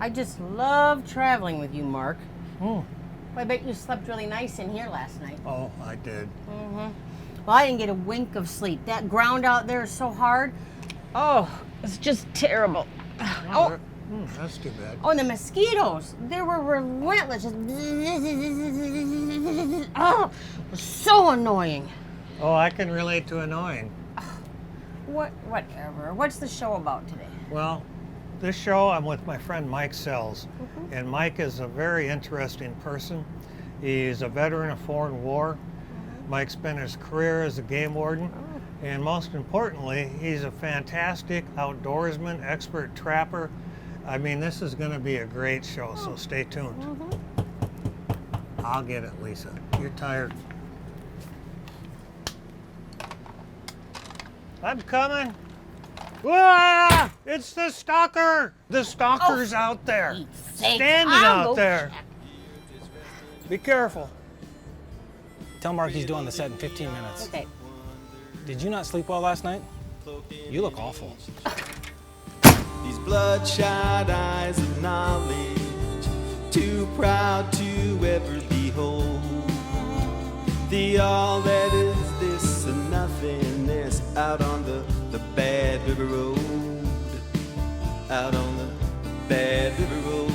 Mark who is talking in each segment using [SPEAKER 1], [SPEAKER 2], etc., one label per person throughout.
[SPEAKER 1] I just love traveling with you, Mark.
[SPEAKER 2] Oh.
[SPEAKER 1] Well, I bet you slept really nice in here last night.
[SPEAKER 2] Oh, I did.
[SPEAKER 1] Well, I didn't get a wink of sleep. That ground out there is so hard. Oh, it's just terrible. Oh,
[SPEAKER 2] That's too bad.
[SPEAKER 1] oh, and the mosquitoes. They were relentless. Just oh, it was so annoying.
[SPEAKER 2] Oh, I can relate to annoying.
[SPEAKER 1] Whatever. What's the show about today?
[SPEAKER 2] Well, this show I'm with my friend Mike Sells, and Mike is a very interesting person. He's a veteran of foreign war. Mike spent his career as a game warden, and most importantly, he's a fantastic outdoorsman, expert trapper. I mean, this is going to be a great show, so stay tuned. I'll get it, Lisa. You're tired. I'm coming. Ah! It's the stalker! The stalker's out there. Standing out there. Be careful.
[SPEAKER 3] Tell Mark he's doing the set in 15 minutes.
[SPEAKER 1] Okay.
[SPEAKER 3] Did you not sleep well last night? You look awful.
[SPEAKER 4] These bloodshot eyes of knowledge, too proud to ever behold the all that is this and nothingness out on the bad river road, out on the bad river road.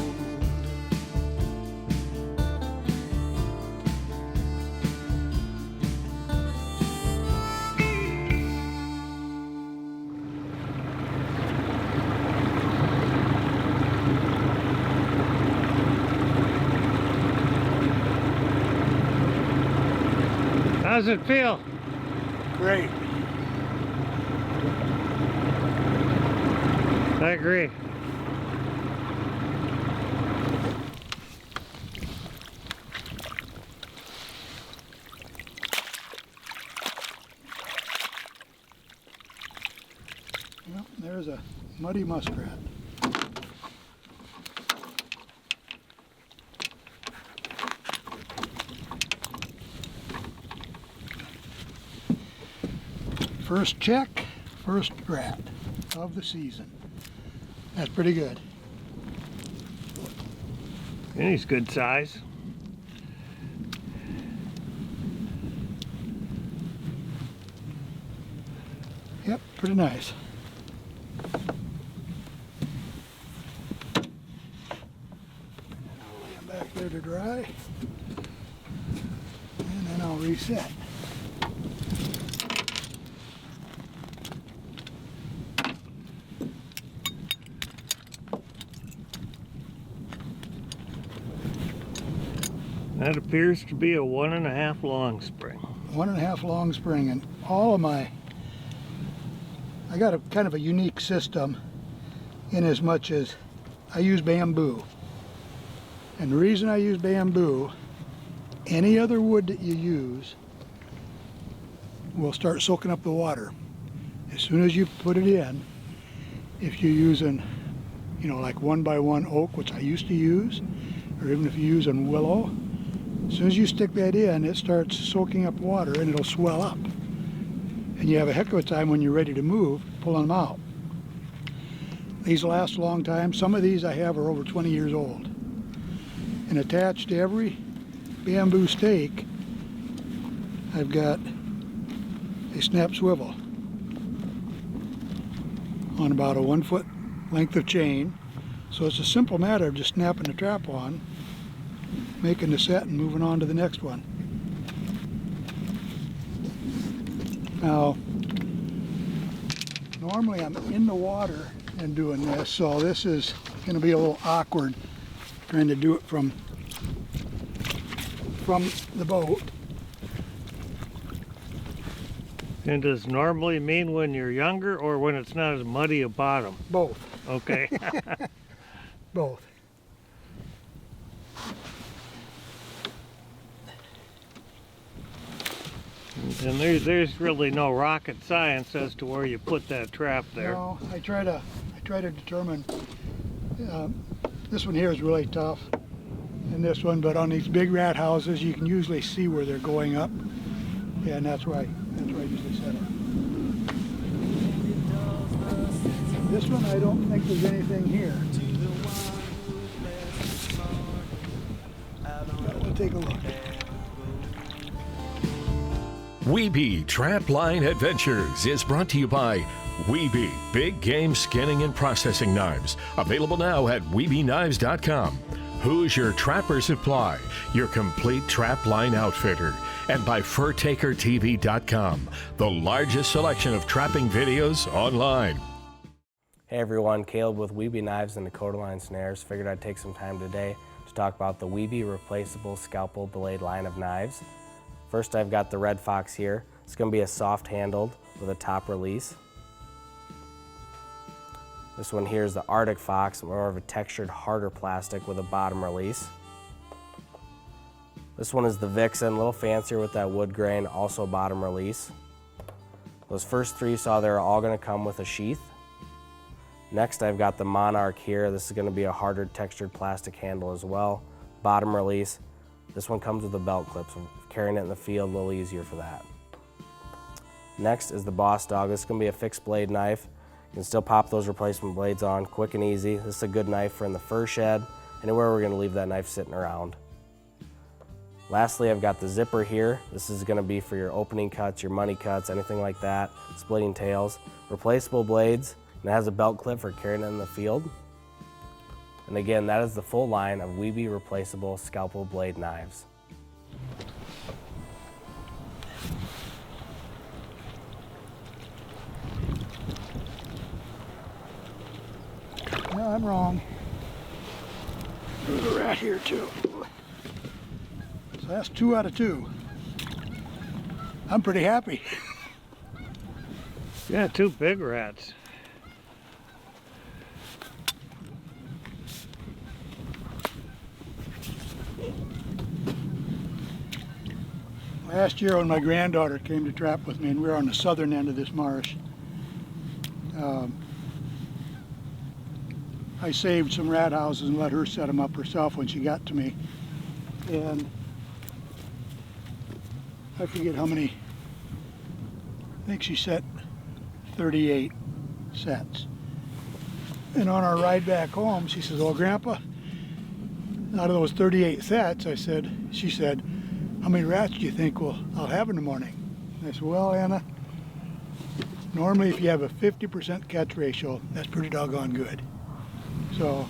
[SPEAKER 2] How's it feel?
[SPEAKER 5] Great.
[SPEAKER 2] I agree.
[SPEAKER 5] Well, there's a muddy muskrat. First check, first rat of the season. That's pretty good.
[SPEAKER 2] And he's good size.
[SPEAKER 5] Yep, pretty nice. I'll lay him back there to dry. And then I'll reset.
[SPEAKER 2] That appears to be a 1.5 long spring.
[SPEAKER 5] 1.5 long spring, and all of my, I got a kind of a unique system in as much as I use bamboo. And the reason I use bamboo, any other wood that you use will start soaking up the water. As soon as you put it in, if you're using, you know, like 1x1 oak, which I used to use, or even if you're using willow, as soon as you stick that in, it starts soaking up water and it'll swell up. And you have a heck of a time when you're ready to move, pulling them out. These last a long time. Some of these I have are over 20 years old. And attached to every bamboo stake, I've got a snap swivel on about a 1 foot length of chain. So it's a simple matter of just snapping the trap on, making the set and moving on to the next one. Now, normally I'm in the water and doing this, so this is going to be a little awkward trying to do it from the boat.
[SPEAKER 2] And does normally mean when you're younger or when it's not as muddy a bottom?
[SPEAKER 5] Both.
[SPEAKER 2] Okay.
[SPEAKER 5] Both.
[SPEAKER 2] And there's really no rocket science as to where you put that trap there.
[SPEAKER 5] No, I try to determine. This one here is really tough, and this one. But on these big rat houses, you can usually see where they're going up, yeah, and that's where I usually set it. This one, I don't think there's anything here. take a look.
[SPEAKER 6] Wiebe Trapline Adventures is brought to you by Wiebe Big Game Skinning and Processing Knives. Available now at WiebeKnives.com. Who's Your Trapper Supply, your complete trapline outfitter. And by FurTakerTV.com, the largest selection of trapping videos online.
[SPEAKER 3] Hey everyone, Caleb with Wiebe Knives and Dakota Line Snares. Figured I'd take some time today to talk about the Wiebe replaceable scalpel blade line of knives. First, I've got the Red Fox here. It's going to be a soft handled with a top release. This one here is the Arctic Fox, more of a textured, harder plastic with a bottom release. This one is the Vixen, a little fancier with that wood grain, also bottom release. Those first three you saw there are all going to come with a sheath. Next, I've got the Monarch here. This is going to be a harder textured plastic handle as well, bottom release. This one comes with a belt clip, so carrying it in the field a little easier for that. Next is the Boss Dog. This is going to be a fixed blade knife. You can still pop those replacement blades on quick and easy. This is a good knife for in the fur shed, anywhere we're going to leave that knife sitting around. Lastly, I've got the Zipper here. This is going to be for your opening cuts, your money cuts, anything like that, splitting tails. Replaceable blades, and it has a belt clip for carrying it in the field. And again, that is the full line of Wiebe replaceable scalpel blade knives.
[SPEAKER 5] No, I'm wrong. There's a rat here too. So that's 2 out of 2. I'm pretty happy.
[SPEAKER 2] Yeah, 2 big rats.
[SPEAKER 5] Last year when my granddaughter came to trap with me, and we were on the southern end of this marsh, I saved some rat houses and let her set them up herself when she got to me. And I forget how many, I think she set 38 sets. And on our ride back home, she says, "Oh, Grandpa, out of those 38 sets," she said, "how many rats do you think I'll have in the morning?" And I said, "Well, Anna, normally if you have a 50% catch ratio, that's pretty doggone good." So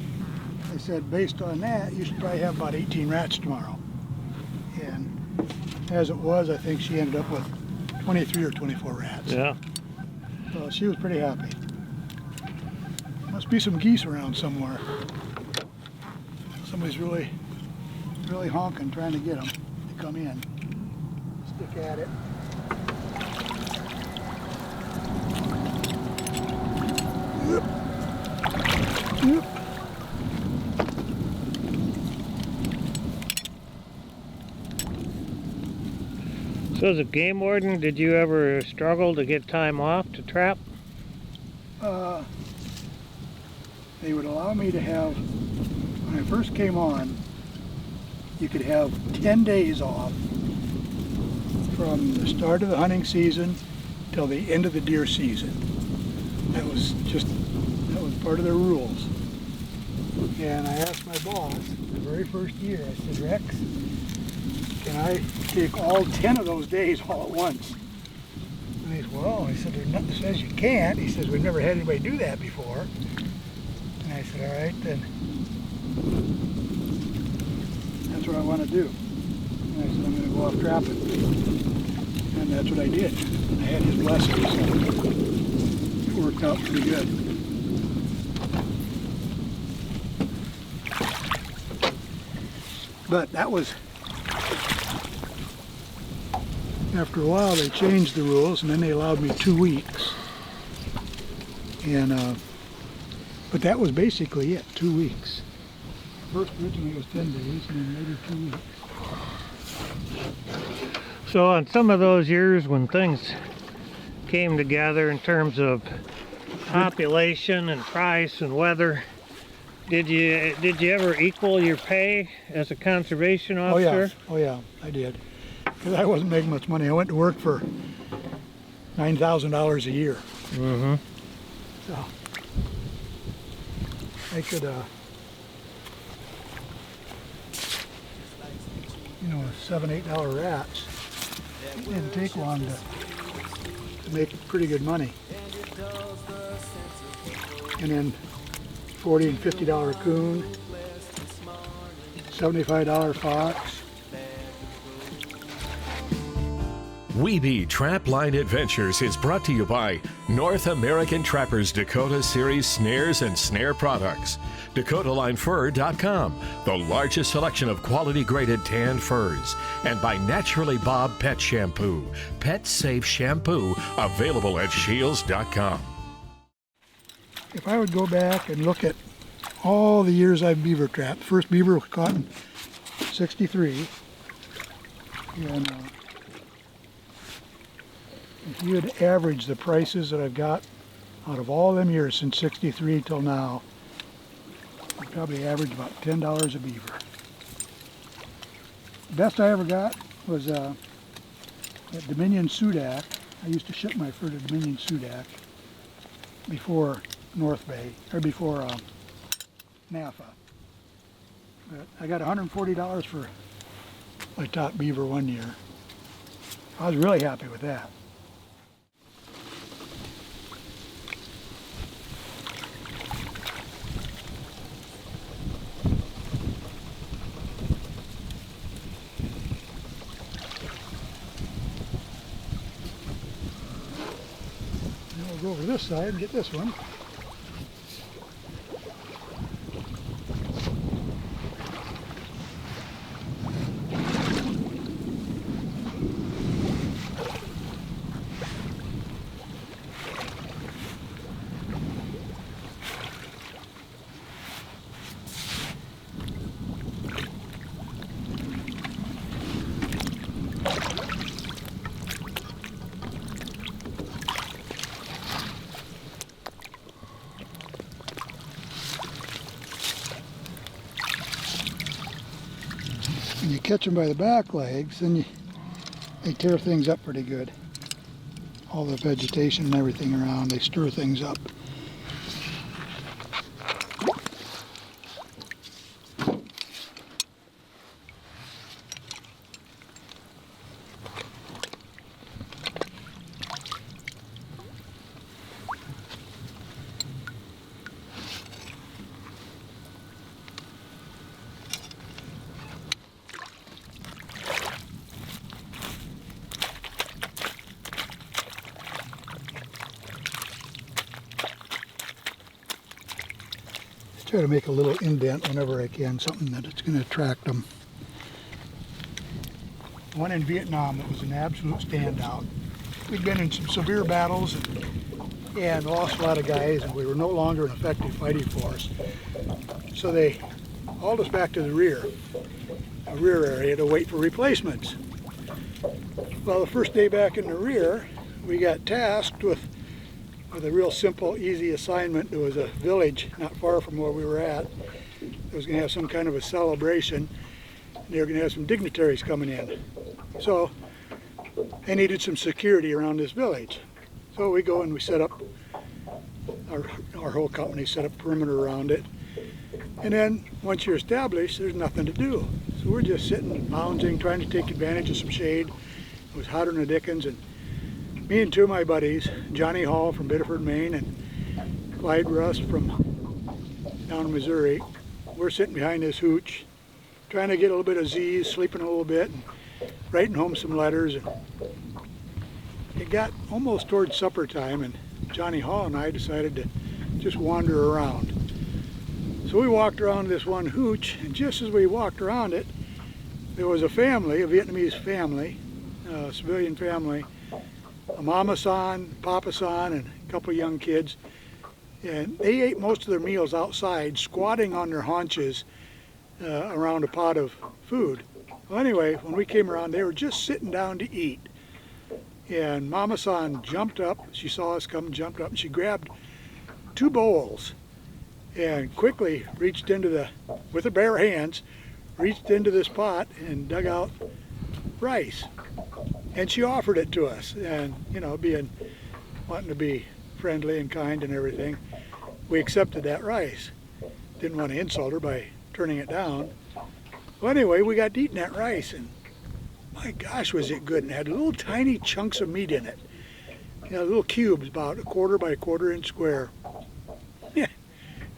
[SPEAKER 5] I said, based on that, you should probably have about 18 rats tomorrow. And as it was, I think she ended up with 23 or 24 rats.
[SPEAKER 2] Yeah.
[SPEAKER 5] So she was pretty happy. Must be some geese around somewhere. Somebody's really honking, trying to get them to come in. Stick at it. Yep.
[SPEAKER 2] So as a game warden, did you ever struggle to get time off to trap?
[SPEAKER 5] They would allow me to have, when I first came on, you could have 10 days off from the start of the hunting season till the end of the deer season. That was part of their rules. And I asked my boss the very first year, I said, "Rex, can I take all 10 of those days all at once?" And he said, "Well," I said, "there's nothing that says you can't." He says, "We've never had anybody do that before." And I said, "All right, then that's what I want to do." And I said, "I'm going to go off trapping." And that's what I did. I had his blessing, so it worked out pretty good. But that was, after a while they changed the rules, and then they allowed me 2 weeks. And but that was basically it, 2 weeks. First originally it was 10 days, and then later 2 weeks.
[SPEAKER 2] So on some of those years when things came together in terms of population and price and weather, did you ever equal your pay as a conservation officer?
[SPEAKER 5] Oh yeah, I did. Because I wasn't making much money. I went to work for $9,000 a year.
[SPEAKER 2] Mm-hmm.
[SPEAKER 5] So I could you know, $7, $8 rats. It didn't take long to make pretty good money. And then $40 and $50 coon, $75 fox.
[SPEAKER 6] Wiebe Trapline Adventures is brought to you by North American Trappers Dakota Series Snares and Snare Products, DakotaLineFur.com, the largest selection of quality graded tanned furs, and by Naturally Bob Pet Shampoo, pet safe shampoo, available at Shields.com.
[SPEAKER 5] If I would go back and look at all the years I've beaver trapped, first beaver was caught in '63, and if you would average the prices that I've got out of all them years since '63 till now, I probably average about $10 a beaver. The best I ever got was at Dominion Sudak. I used to ship my fur to Dominion Sudak before North Bay, or before NAFA. But I got $140 for my top beaver one year. I was really happy with that. Now we'll go over this side and get this one. When you catch them by the back legs, then they tear things up pretty good. All the vegetation and everything around, they stir things up. Try to make a little indent whenever I can, something that it's going to attract them. One in Vietnam that was an absolute standout. We'd been in some severe battles and lost a lot of guys, and we were no longer an effective fighting force. So they hauled us back to the rear area to wait for replacements. Well, the first day back in the rear, we got tasked with a real simple, easy assignment. There was a village not far from where we were at. It was going to have some kind of a celebration. They were going to have some dignitaries coming in. So they needed some security around this village. So we go and we set up, our whole company set up perimeter around it. And then once you're established, there's nothing to do. So we're just sitting and lounging, trying to take advantage of some shade. It was hotter than the dickens, and me and two of my buddies, Johnny Hall from Biddeford, Maine, and Clyde Rust from down in Missouri, we're sitting behind this hooch, trying to get a little bit of Z's, sleeping a little bit, and writing home some letters. And it got almost towards supper time, and Johnny Hall and I decided to just wander around. So we walked around this one hooch, and just as we walked around it, there was a family, a Vietnamese family, a civilian family, a mama-san, papa-san, and a couple of young kids. And they ate most of their meals outside, squatting on their haunches around a pot of food. Well, anyway, when we came around, they were just sitting down to eat. And mama-san jumped up. She saw us come, jumped up, and she grabbed 2 bowls and quickly reached into with her bare hands, reached into this pot and dug out rice. And she offered it to us, and you know, wanting to be friendly and kind and everything, we accepted that rice. Didn't want to insult her by turning it down. Well, anyway, we got to eating that rice, and my gosh, was it good. And it had little tiny chunks of meat in it. You know, little cubes about 1/4 by 1/4 inch square. Yeah.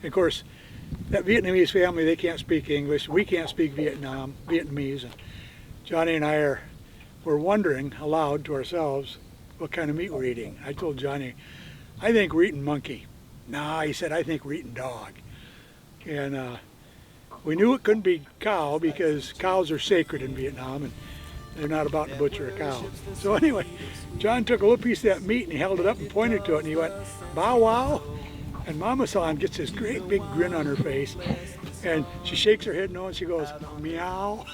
[SPEAKER 5] And of course, that Vietnamese family, they can't speak English. We can't speak Vietnamese. And Johnny and I were wondering aloud to ourselves what kind of meat we're eating. I told Johnny, I think we're eating monkey. Nah, he said, I think we're eating dog. And we knew it couldn't be cow because cows are sacred in Vietnam and they're not about to butcher a cow. So anyway, John took a little piece of that meat and he held it up and pointed to it and he went, bow wow. And Mama San gets this great big grin on her face and she shakes her head no and she goes, meow.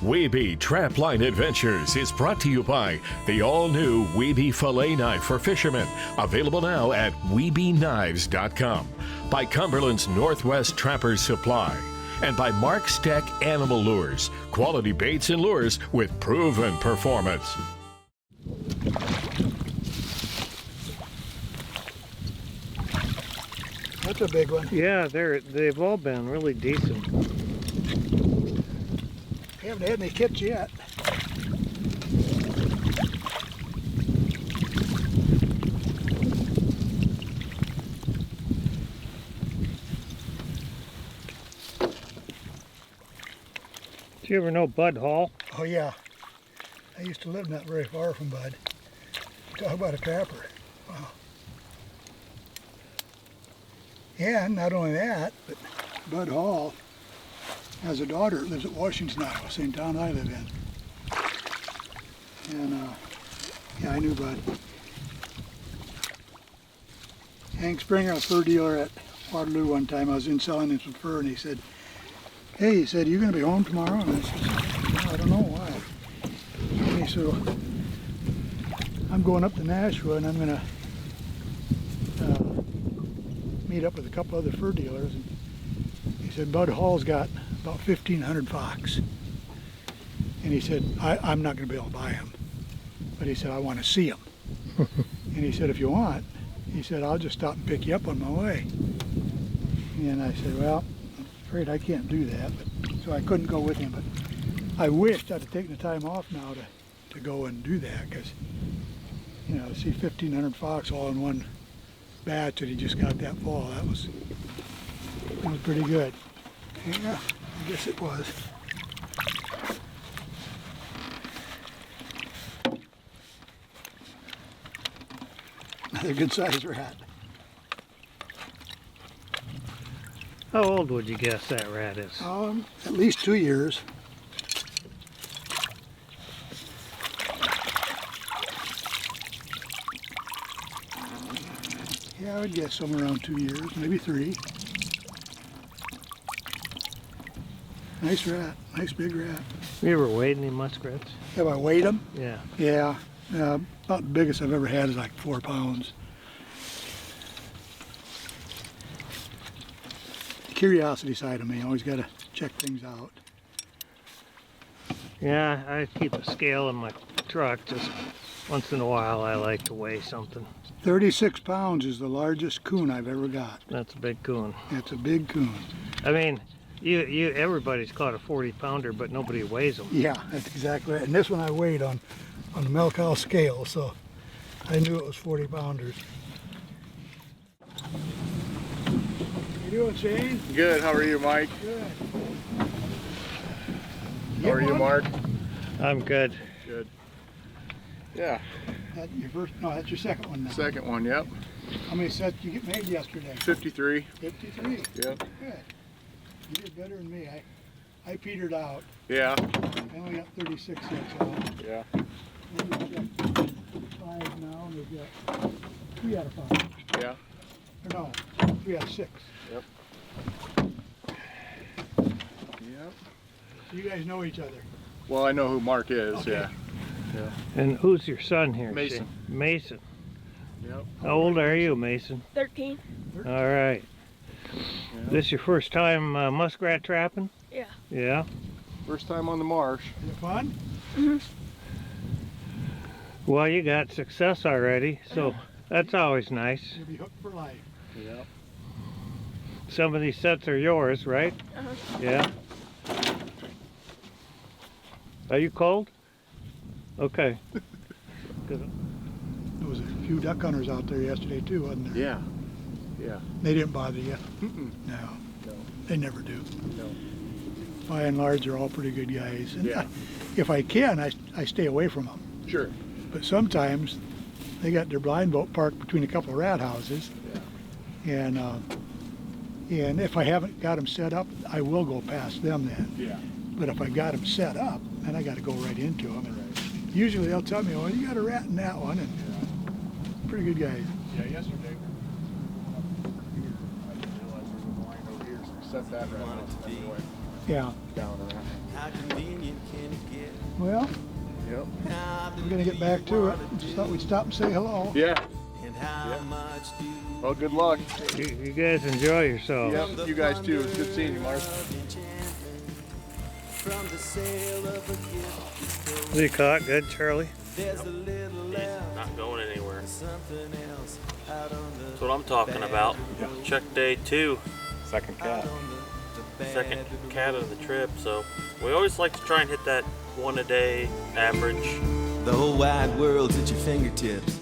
[SPEAKER 6] Wiebe Trapline Adventures is brought to you by the all-new Wiebe Fillet Knife for Fishermen, available now at WiebeKnives.com, by Cumberland's Northwest Trappers Supply, and by Mark Steck Animal Lures, quality baits and lures with proven performance.
[SPEAKER 5] That's a big one.
[SPEAKER 2] Yeah, they've all been really decent.
[SPEAKER 5] We haven't had any kits yet.
[SPEAKER 2] Did you ever know Bud Hall?
[SPEAKER 5] Oh yeah, I used to live not very far from Bud. Talk about a trapper. Wow. And not only that, but Bud Hall has a daughter that lives at Washington, Iowa, same town I live in. And yeah, I knew Bud. Hank Springer, a fur dealer at Waterloo one time, I was in selling him some fur and he said, hey, he said, you gonna be home tomorrow? And I said, no, I don't know why. And he said, well, I'm going up to Nashua and I'm gonna meet up with a couple other fur dealers. And he said, Bud Hall's got about 1,500 fox. And he said, I'm not gonna be able to buy them. But he said, I want to see them. And he said, if you want, he said, I'll just stop and pick you up on my way. And I said, well, I'm afraid I can't do that. But, so I couldn't go with him. But I wished I'd have taken the time off now to go and do that. Because, you know, to see 1,500 fox all in one batch that he just got that fall, that was pretty good. Yeah, I guess it was. Another good sized rat.
[SPEAKER 2] How old would you guess that rat is?
[SPEAKER 5] At least 2 years. Yeah, I would guess somewhere around 2 years, maybe 3. Nice rat, nice big rat.
[SPEAKER 2] You ever weighed any muskrats?
[SPEAKER 5] Have I weighed them?
[SPEAKER 2] Yeah.
[SPEAKER 5] Yeah, about the biggest I've ever had is like 4 pounds. The curiosity side of me, always got to check things out.
[SPEAKER 2] Yeah, I keep a scale in my truck. Just once in a while I like to weigh something.
[SPEAKER 5] 36 pounds is the largest coon I've ever got.
[SPEAKER 2] That's a big coon.
[SPEAKER 5] It's a big coon.
[SPEAKER 2] I mean, everybody's caught a 40-pounder, but nobody weighs them.
[SPEAKER 5] Yeah, that's exactly right. And this one I weighed on the milk cow scale, so I knew it was 40 pounders. How you doing, Shane?
[SPEAKER 7] Good. How are you, Mike?
[SPEAKER 5] Good.
[SPEAKER 7] How are you, Mark?
[SPEAKER 2] I'm good.
[SPEAKER 7] Good. Yeah.
[SPEAKER 5] That's your first? No, that's your second one now.
[SPEAKER 7] Second one. Yep.
[SPEAKER 5] How many sets did you get made yesterday?
[SPEAKER 7] 53.
[SPEAKER 5] 53.
[SPEAKER 7] Yep.
[SPEAKER 5] Good. You did better than me. I petered out.
[SPEAKER 7] Yeah.
[SPEAKER 5] I only got 36 sets out.
[SPEAKER 7] Yeah.
[SPEAKER 5] We've got 5 now, and we've got 3 out of 5.
[SPEAKER 7] Yeah.
[SPEAKER 5] Or no, 3 out of 6.
[SPEAKER 7] Yep. Yep.
[SPEAKER 5] So you guys know each other.
[SPEAKER 7] Well, I know who Mark is.
[SPEAKER 5] Okay.
[SPEAKER 7] Yeah. Yeah.
[SPEAKER 2] And who's your son here?
[SPEAKER 7] Mason.
[SPEAKER 2] Shane? Mason.
[SPEAKER 7] Yep.
[SPEAKER 2] How old are you, Mason?
[SPEAKER 8] 13.
[SPEAKER 2] All right. This your first time muskrat trapping?
[SPEAKER 8] Yeah.
[SPEAKER 2] Yeah.
[SPEAKER 7] First time on the marsh.
[SPEAKER 5] Is it fun?
[SPEAKER 2] Well, you got success already, so that's always nice.
[SPEAKER 5] You'll be hooked for life.
[SPEAKER 7] Yep.
[SPEAKER 2] Some of these sets are yours, right? Yeah. Are you cold? Okay.
[SPEAKER 5] There was a few duck hunters out there yesterday too, wasn't there?
[SPEAKER 7] Yeah. Yeah.
[SPEAKER 5] They didn't bother you?
[SPEAKER 7] Mm-mm.
[SPEAKER 5] No.
[SPEAKER 7] No.
[SPEAKER 5] They never do.
[SPEAKER 7] No.
[SPEAKER 5] By and large, they're all pretty good guys. And
[SPEAKER 7] Yeah.
[SPEAKER 5] if I can, I stay away from them.
[SPEAKER 7] Sure.
[SPEAKER 5] But sometimes they got their blind boat parked between a couple of rat houses.
[SPEAKER 7] Yeah.
[SPEAKER 5] And if I haven't got them set up, I will go past them then.
[SPEAKER 7] Yeah.
[SPEAKER 5] But if I got them set up, then I got to go right into them. And usually they'll tell me, "Oh, you got a rat in that one," and pretty good guys.
[SPEAKER 7] Yeah. Yesterday. I didn't realize there was a line over here, so we set that right
[SPEAKER 4] Want it to be.
[SPEAKER 5] Yeah.
[SPEAKER 7] down around.
[SPEAKER 4] How convenient can it get?
[SPEAKER 5] Well,
[SPEAKER 7] Yep.
[SPEAKER 5] we're gonna get back to it. Just thought we'd stop and say hello.
[SPEAKER 7] Yeah.
[SPEAKER 4] And how
[SPEAKER 7] Yeah.
[SPEAKER 4] much do
[SPEAKER 7] Well, good luck.
[SPEAKER 2] You guys enjoy yourselves.
[SPEAKER 7] Yep. You guys too. It's good seeing you, Mark.
[SPEAKER 4] from the sale of a gift
[SPEAKER 2] Is he caught good, Charlie?
[SPEAKER 4] there's a little left,
[SPEAKER 8] Not going anywhere.
[SPEAKER 4] something else out on the
[SPEAKER 8] That's what I'm talking about. Check day 2,
[SPEAKER 3] Second cat.
[SPEAKER 8] second cat of the trip. So we always like to try and hit that 1 a day average.
[SPEAKER 4] The whole wide world's at your fingertips.